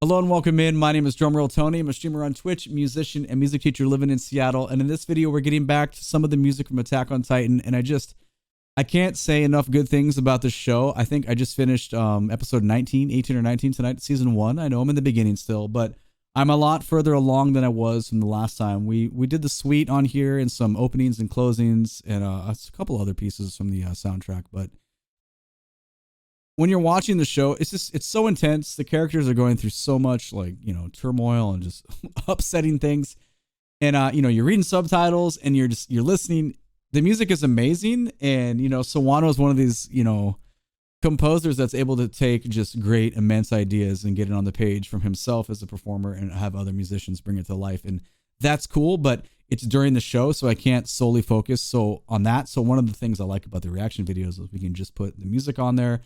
Hello and welcome in. My name is Drumroll Tony. I'm a streamer on Twitch, musician, and music teacher living in Seattle. And in this video, we're getting back to some of the music from Attack on Titan. And I can't say enough good things about this show. I think I just finished episode 19, 18 or 19 tonight, season 1. I know I'm in the beginning still, but I'm a lot further along than I was from the last time. We did the suite on here and some openings and closings and a couple other pieces from the soundtrack. But when you're watching the show, it's so intense. The characters are going through so much turmoil and just upsetting things. And you're reading subtitles and you're listening. The music is amazing. And Sawano is one of these, composers that's able to take just great, immense ideas and get it on the page from himself as a performer and have other musicians bring it to life. And that's cool, but it's during the show, so I can't solely focus on that. So one of the things I like about the reaction videos is we can just put the music on there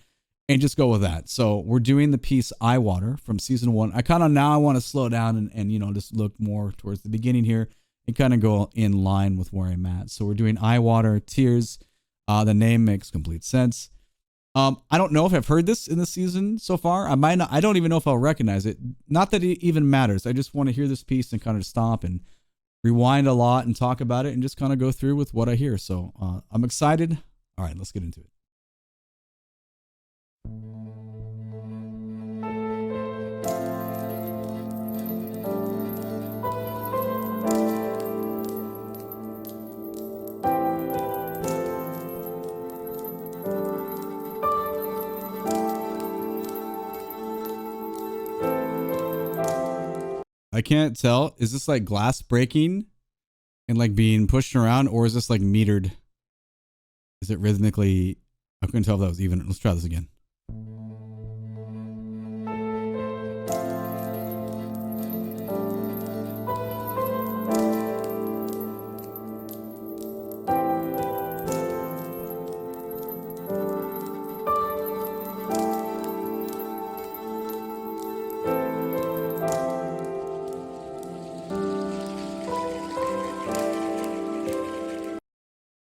and just go with that. So we're doing the piece Eye Water from season 1. I want to slow down and just look more towards the beginning here and kind of go in line with where I'm at. So we're doing Eye Water, Tears. The name makes complete sense. I don't know if I've heard this in the season so far. I don't even know if I'll recognize it. Not that it even matters. I just want to hear this piece and kind of stop and rewind a lot and talk about it and just kind of go through with what I hear. So I'm excited. All right, let's get into it. I can't tell. Is this like glass breaking and like being pushed around, or is this like metered? Is it rhythmically? I couldn't tell if that was even. Let's try this again.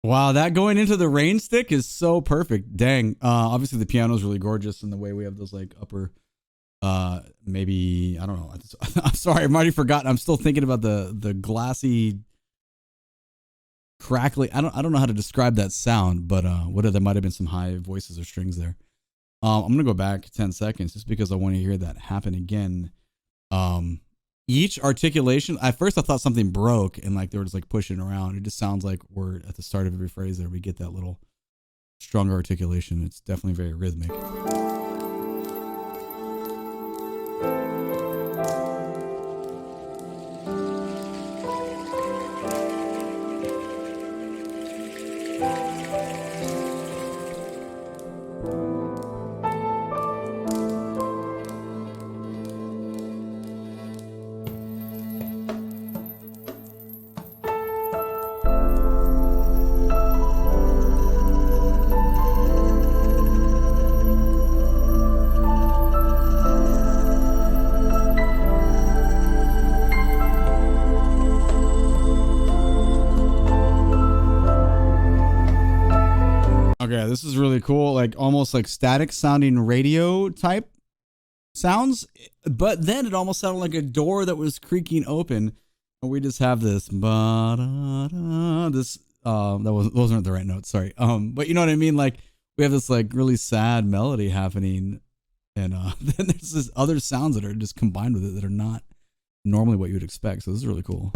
Wow, that going into the rain stick is so perfect. Dang. Obviously the piano is really gorgeous, and the way we have those like upper maybe I don't know. I'm sorry, I've already forgotten. I'm still thinking about the glassy crackly. I don't know how to describe that sound, but there might have been some high voices or strings there. I'm gonna go back 10 seconds just because I want to hear that happen again. Each articulation, at first I thought something broke and like they were just like pushing around. It just sounds like we're at the start of every phrase there. We get that little stronger articulation. It's definitely very rhythmic. Okay, this is really cool. Like almost like static sounding radio type sounds, but then it almost sounded like a door that was creaking open. And we just have this those weren't the right notes, sorry. But you know what I mean? Like we have this like really sad melody happening, and then there's this other sounds that are just combined with it that are not normally what you would expect. So this is really cool.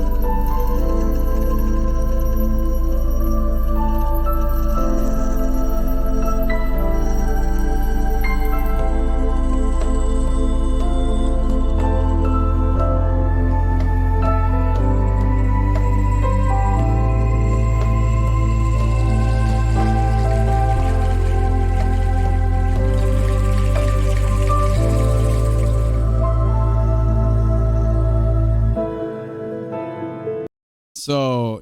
So,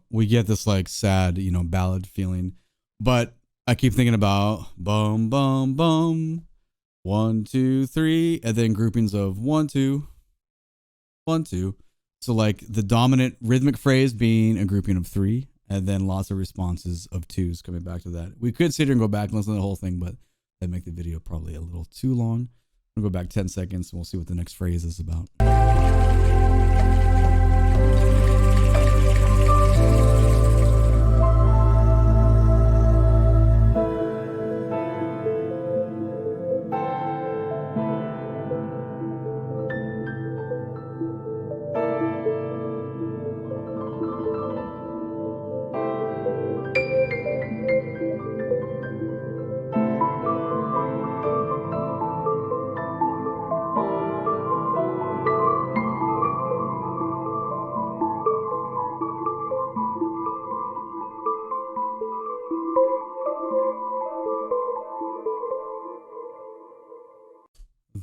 we get this like sad, ballad feeling, but I keep thinking about bum, bum, bum, 1, 2, 3, and then groupings of 1, 2, 1, 2. So like the dominant rhythmic phrase being a grouping of 3, and then lots of responses of 2s coming back to that. We could sit here and go back and listen to the whole thing, but that'd make the video probably a little too long. We'll go back 10 seconds and we'll see what the next phrase is about.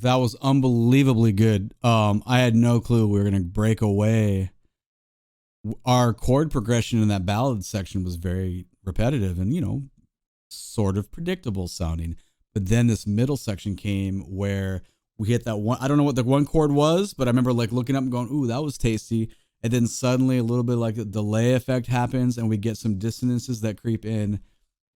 That was unbelievably good. I had no clue we were going to break away. Our chord progression in that ballad section was very repetitive and, you know, sort of predictable sounding. But then this middle section came where we hit that one. I don't know what the one chord was, but I remember like looking up and going, ooh, that was tasty. And then suddenly a little bit like a delay effect happens and we get some dissonances that creep in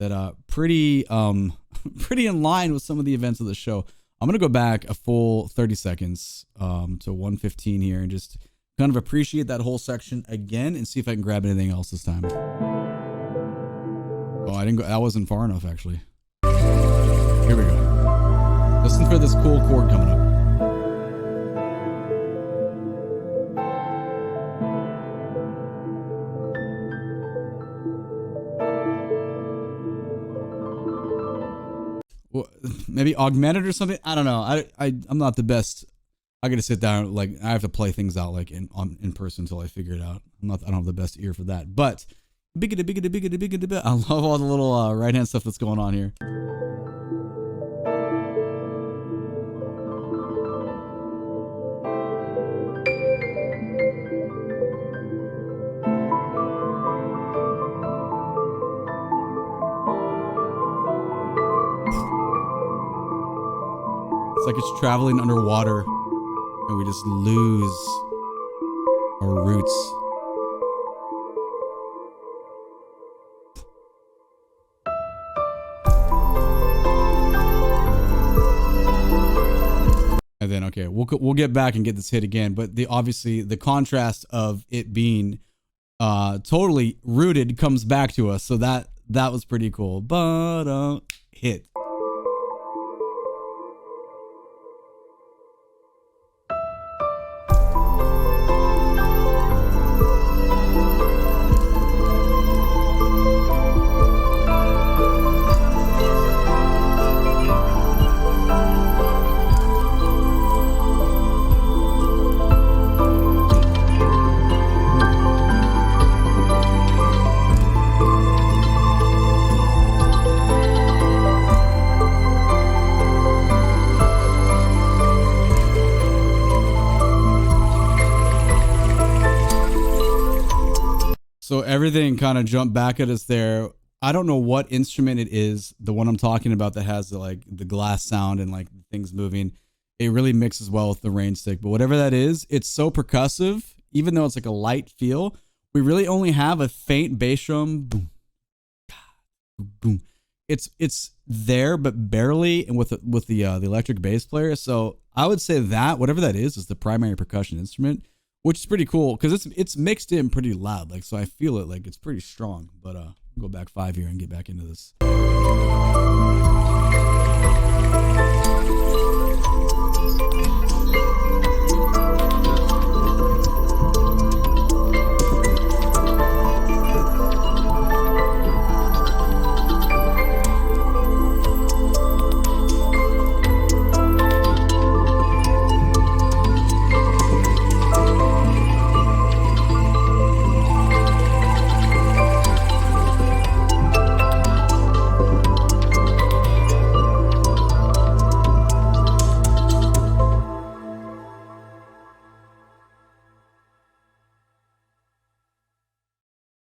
that pretty in line with some of the events of the show. I'm going to go back a full 30 seconds to 1:15 here and just kind of appreciate that whole section again and see if I can grab anything else this time. Oh, I didn't go. That wasn't far enough, actually. Here we go. Listen for this cool chord coming up. Maybe augmented or something. I don't know. I'm not the best. I gotta sit down. Like I have to play things out like in person until I figure it out. I don't have the best ear for that. But biggity. I love all the little right hand stuff that's going on here. It's like it's traveling underwater and we just lose our roots. And then, okay, we'll get back and get this hit again. But obviously the contrast of it being totally rooted comes back to us. So that was pretty cool. But hit. So everything kind of jumped back at us there. I don't know what instrument it is, the one I'm talking about that has the glass sound and like things moving. It really mixes well with the rain stick. But whatever that is, it's so percussive, even though it's like a light feel. We really only have a faint bass drum. Boom, boom. It's there, but barely, and with the electric bass player. So I would say that whatever that is the primary percussion instrument. Which is pretty cool because it's mixed in pretty loud, like so I feel it like it's pretty strong. But we'll go back 5 here and get back into this.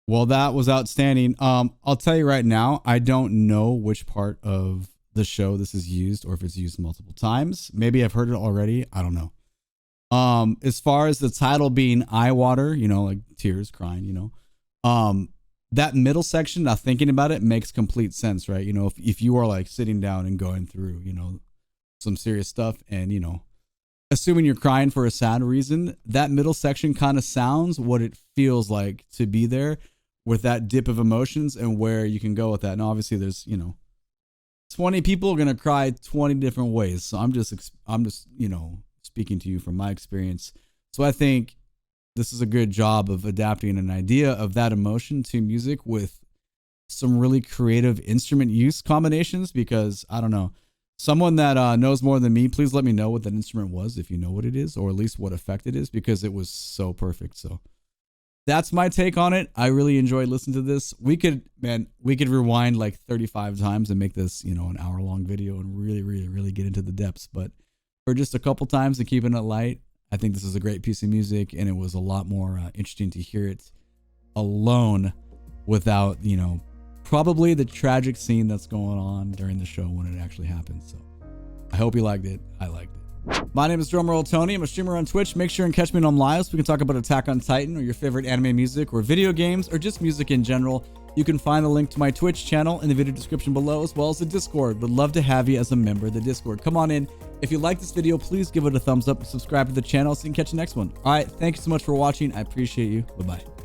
Well, that was outstanding. I'll tell you right now, I don't know which part of the show this is used or if it's used multiple times. Maybe I've heard it already. I don't know. As far as the title being eye water, you know, like tears, crying, you know, that middle section, now thinking about it, makes complete sense, right? You know, if you are like sitting down and going through, you know, some serious stuff. And, assuming you're crying for a sad reason, that middle section kind of sounds what it feels like to be there with that dip of emotions and where you can go with that. And obviously there's, 20 people are going to cry 20 different ways. So I'm just, speaking to you from my experience. So I think this is a good job of adapting an idea of that emotion to music with some really creative instrument use combinations, because I don't know, someone that knows more than me, please let me know what that instrument was, if you know what it is, or at least what effect it is, because it was so perfect. So that's my take on it. I really enjoyed listening to this. We could rewind like 35 times and make this, an hour-long video and really, really, really get into the depths. But for just a couple times and keeping it light, I think this is a great piece of music, and it was a lot more interesting to hear it alone without, probably the tragic scene that's going on during the show when it actually happens. So I hope you liked it. I liked it. My name is Drumroll Tony. I'm a streamer on Twitch. Make sure and catch me on live so we can talk about Attack on Titan or your favorite anime music or video games or just music in general. You can find the link to my Twitch channel in the video description below, as well as the Discord. Would love to have you as a member of the Discord. Come on in. If you like this video, please give it a thumbs up and subscribe to the channel so you can catch the next one. All right. Thank you so much for watching. I appreciate you. Bye-bye.